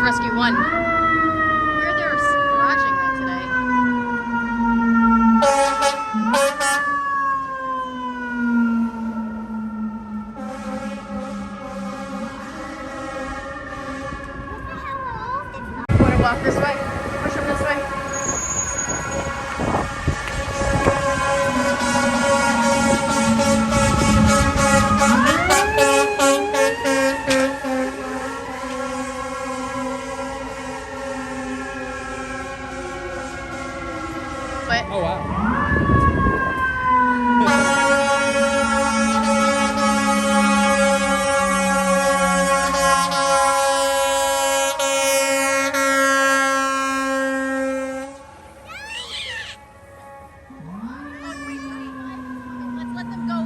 Rescue 1. Where they're garaging that today. You want to walk this way? Push them this way. But Oh wow. let's let them go.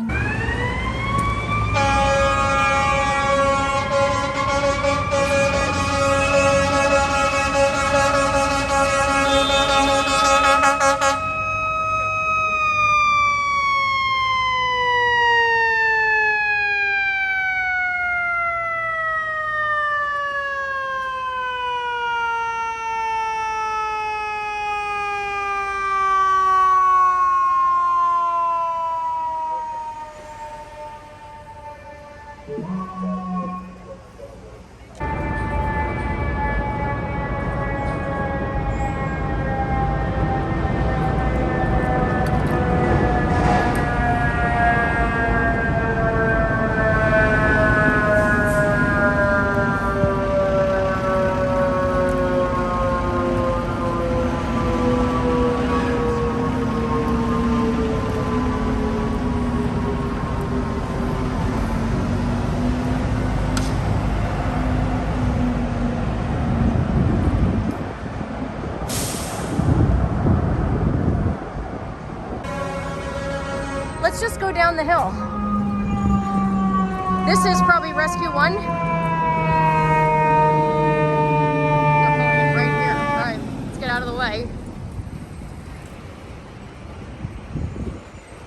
Let's just go down the hill. This is probably Rescue 1. Right here. All right, let's get out of the way.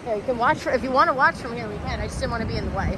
Yeah, you can watch, if you want to watch from here, we can. I just didn't want to be in the way.